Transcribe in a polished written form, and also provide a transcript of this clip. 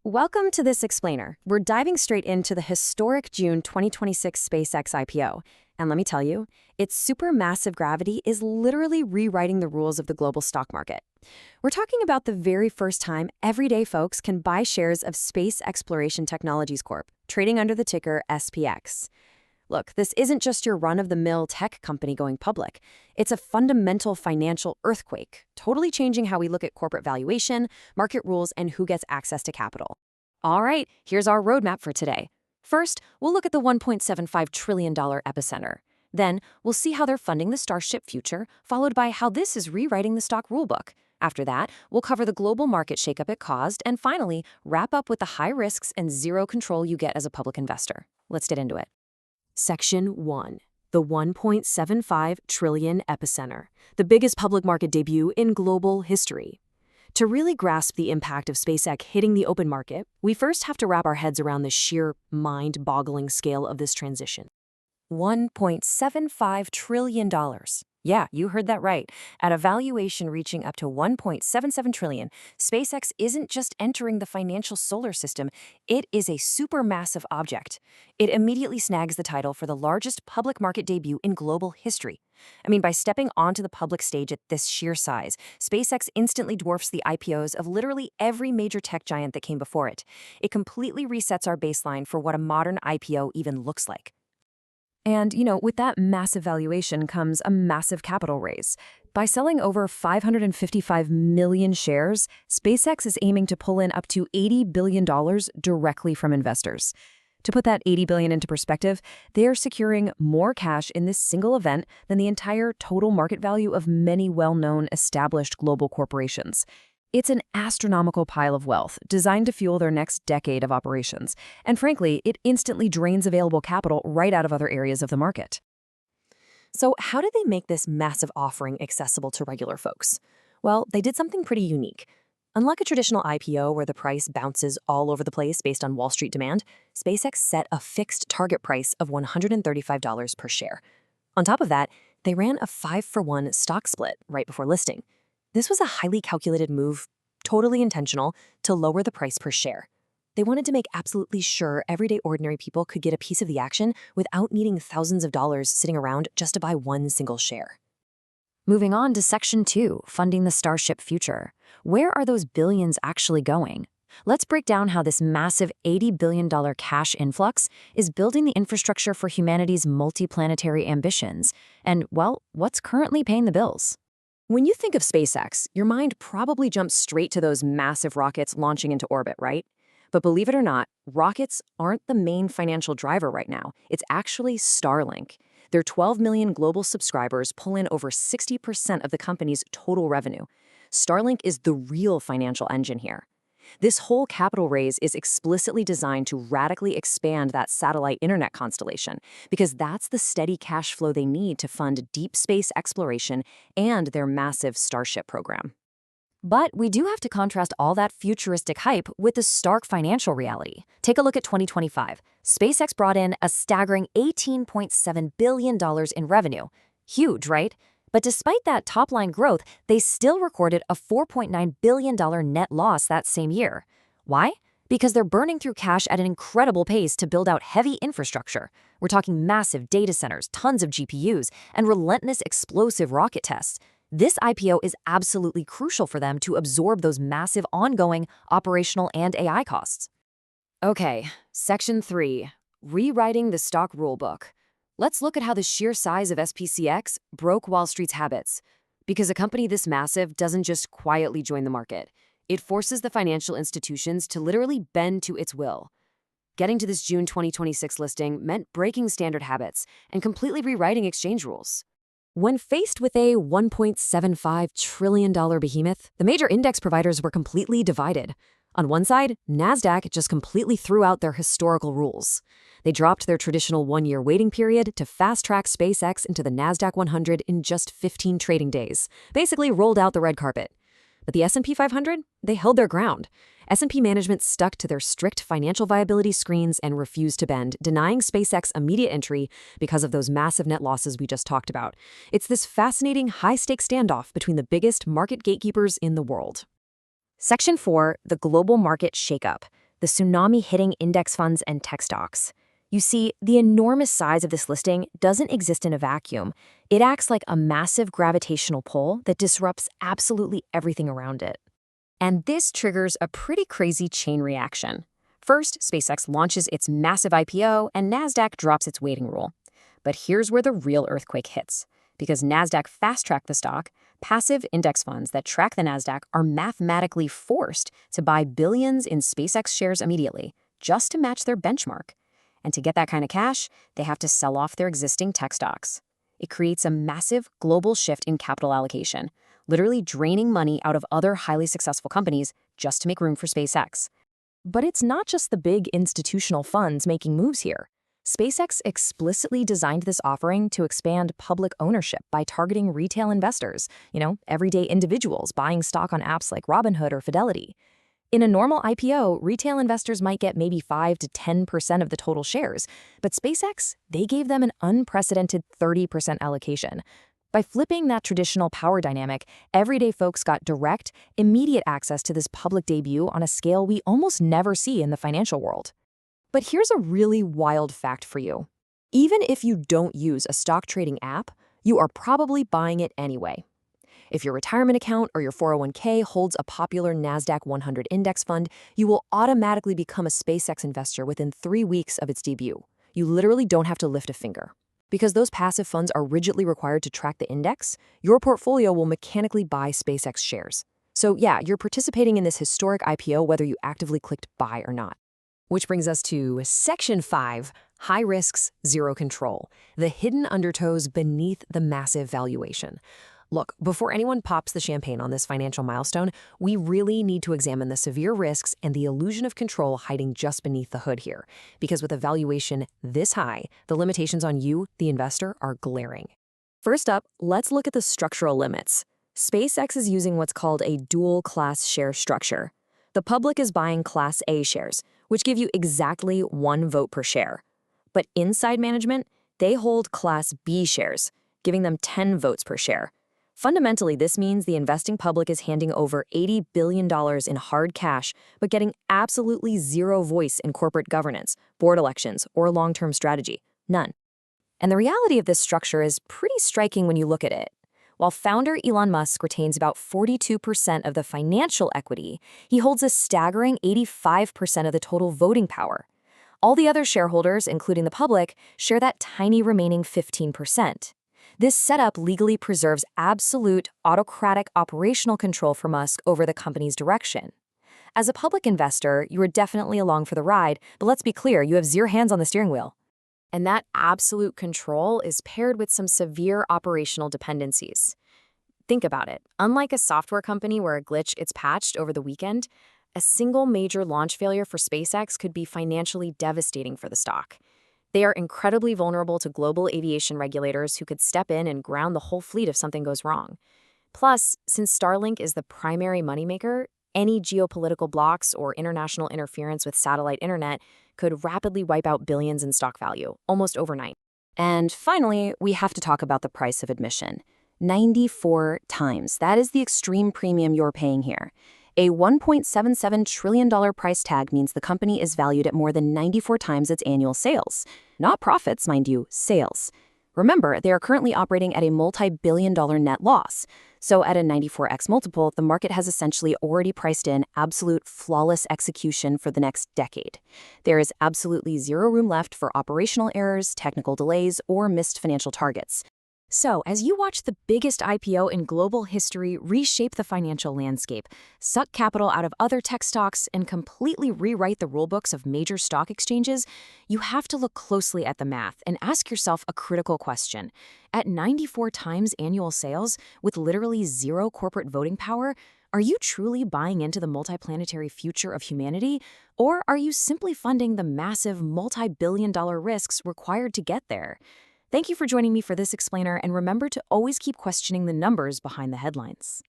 Welcome to this explainer. We're diving straight into the historic June 2026 SpaceX IPO. And let me tell you, its supermassive gravity is literally rewriting the rules of the global stock market. We're talking about the very first time everyday folks can buy shares of Space Exploration Technologies Corp., trading under the ticker SPX. Look, this isn't just your run-of-the-mill tech company going public. It's a fundamental financial earthquake, totally changing how we look at corporate valuation, market rules, and who gets access to capital. All right, here's our roadmap for today. First, we'll look at the $1.75 trillion epicenter. Then, we'll see how they're funding the Starship future, followed by how this is rewriting the stock rulebook. After that, we'll cover the global market shakeup it caused, and finally, wrap up with the high risks and zero control you get as a public investor. Let's get into it. Section 1. The $1.75 trillion epicenter, the biggest public market debut in global history. To really grasp the impact of SpaceX hitting the open market, we first have to wrap our heads around the sheer mind-boggling scale of this transition. $1.75 trillion. Yeah, you heard that right. At a valuation reaching up to $1.77 trillion, SpaceX isn't just entering the financial solar system, it is a supermassive object. It immediately snags the title for the largest public market debut in global history. I mean, by stepping onto the public stage at this sheer size, SpaceX instantly dwarfs the IPOs of literally every major tech giant that came before it. It completely resets our baseline for what a modern IPO even looks like. And, with that massive valuation comes a massive capital raise. By selling over 555 million shares, SpaceX is aiming to pull in up to $80 billion directly from investors. To put that $80 billion into perspective, they are securing more cash in this single event than the entire total market value of many well-known established global corporations. It's an astronomical pile of wealth designed to fuel their next decade of operations. And frankly, it instantly drains available capital right out of other areas of the market. So how did they make this massive offering accessible to regular folks? Well, they did something pretty unique. Unlike a traditional IPO where the price bounces all over the place based on Wall Street demand, SpaceX set a fixed target price of $135 per share. On top of that, they ran a 5-for-1 stock split right before listing. This was a highly calculated move, totally intentional, to lower the price per share. They wanted to make absolutely sure everyday ordinary people could get a piece of the action without needing thousands of dollars sitting around just to buy one single share. Moving on to Section 2, funding the Starship future. Where are those billions actually going? Let's break down how this massive $80 billion cash influx is building the infrastructure for humanity's multiplanetary ambitions. And, well, what's currently paying the bills? When you think of SpaceX, your mind probably jumps straight to those massive rockets launching into orbit, right? But believe it or not, rockets aren't the main financial driver right now. It's actually Starlink. Their 12 million global subscribers pull in over 60% of the company's total revenue. Starlink is the real financial engine here. This whole capital raise is explicitly designed to radically expand that satellite internet constellation, because that's the steady cash flow they need to fund deep space exploration and their massive Starship program. But we do have to contrast all that futuristic hype with the stark financial reality. Take a look at 2025. SpaceX brought in a staggering $18.7 billion in revenue. Huge, right? But despite that top-line growth, they still recorded a $4.9 billion net loss that same year. Why? Because they're burning through cash at an incredible pace to build out heavy infrastructure. We're talking massive data centers, tons of GPUs, and relentless explosive rocket tests. This IPO is absolutely crucial for them to absorb those massive ongoing operational and AI costs. Okay, Section 3, rewriting the stock rulebook. Let's look at how the sheer size of SPCX broke Wall Street's habits. Because a company this massive doesn't just quietly join the market. It forces the financial institutions to literally bend to its will. Getting to this June 2026 listing meant breaking standard habits and completely rewriting exchange rules. When faced with a $1.75 trillion behemoth, the major index providers were completely divided. On one side, NASDAQ just completely threw out their historical rules. They dropped their traditional one-year waiting period to fast-track SpaceX into the NASDAQ 100 in just 15 trading days, basically rolled out the red carpet. But the S&P 500, they held their ground. S&P management stuck to their strict financial viability screens and refused to bend, denying SpaceX immediate entry because of those massive net losses we just talked about. It's this fascinating high-stakes standoff between the biggest market gatekeepers in the world. Section 4, the global market shakeup. the tsunami hitting index funds and tech stocks. You see, the enormous size of this listing doesn't exist in a vacuum. It acts like a massive gravitational pull that disrupts absolutely everything around it. And this triggers a pretty crazy chain reaction. First, SpaceX launches its massive IPO and NASDAQ drops its waiting rule. But here's where the real earthquake hits. Because NASDAQ fast-tracked the stock, passive index funds that track the NASDAQ are mathematically forced to buy billions in SpaceX shares immediately, just to match their benchmark. And to get that kind of cash, they have to sell off their existing tech stocks. It creates a massive global shift in capital allocation, literally draining money out of other highly successful companies just to make room for SpaceX. But it's not just the big institutional funds making moves here. SpaceX explicitly designed this offering to expand public ownership by targeting retail investors, everyday individuals buying stock on apps like Robinhood or Fidelity. In a normal IPO, retail investors might get maybe 5 to 10% of the total shares, but SpaceX, they gave them an unprecedented 30% allocation. By flipping that traditional power dynamic, everyday folks got direct, immediate access to this public debut on a scale we almost never see in the financial world. But here's a really wild fact for you. Even if you don't use a stock trading app, you are probably buying it anyway. If your retirement account or your 401k holds a popular NASDAQ 100 index fund, you will automatically become a SpaceX investor within 3 weeks of its debut. You literally don't have to lift a finger. Because those passive funds are rigidly required to track the index, your portfolio will mechanically buy SpaceX shares. So yeah, you're participating in this historic IPO whether you actively clicked buy or not. Which brings us to Section 5, High Risks, Zero Control, the hidden undertows beneath the massive valuation. Look, before anyone pops the champagne on this financial milestone, we really need to examine the severe risks and the illusion of control hiding just beneath the hood here. Because with a valuation this high, the limitations on you, the investor, are glaring. First up, let's look at the structural limits. SpaceX is using what's called a dual-class share structure. The public is buying Class A shares, which give you exactly 1 vote per share. But inside management, they hold Class B shares, giving them 10 votes per share. Fundamentally, this means the investing public is handing over $80 billion in hard cash, but getting absolutely zero voice in corporate governance, board elections, or long-term strategy. None. And the reality of this structure is pretty striking when you look at it. While founder Elon Musk retains about 42% of the financial equity, he holds a staggering 85% of the total voting power. All the other shareholders, including the public, share that tiny remaining 15%. This setup legally preserves absolute, autocratic operational control for Musk over the company's direction. As a public investor, you are definitely along for the ride, but let's be clear, you have 0 hands on the steering wheel. And that absolute control is paired with some severe operational dependencies. Think about it. Unlike a software company where a glitch gets patched over the weekend, a single major launch failure for SpaceX could be financially devastating for the stock. They are incredibly vulnerable to global aviation regulators who could step in and ground the whole fleet if something goes wrong. Plus, since Starlink is the primary moneymaker, any geopolitical blocks or international interference with satellite internet could rapidly wipe out billions in stock value, almost overnight. And finally, we have to talk about the price of admission. 94 times. That is the extreme premium you're paying here. A $1.77 trillion price tag means the company is valued at more than 94 times its annual sales. Not profits, mind you, sales. Remember, they are currently operating at a multi-billion-dollar net loss. So at a 94x multiple, the market has essentially already priced in absolute flawless execution for the next decade. There is absolutely zero room left for operational errors, technical delays, or missed financial targets. So, as you watch the biggest IPO in global history reshape the financial landscape, suck capital out of other tech stocks, and completely rewrite the rulebooks of major stock exchanges, you have to look closely at the math and ask yourself a critical question. At 94 times annual sales, with literally zero corporate voting power, are you truly buying into the multiplanetary future of humanity, or are you simply funding the massive multi-billion-dollar risks required to get there? Thank you for joining me for this explainer, and remember to always keep questioning the numbers behind the headlines.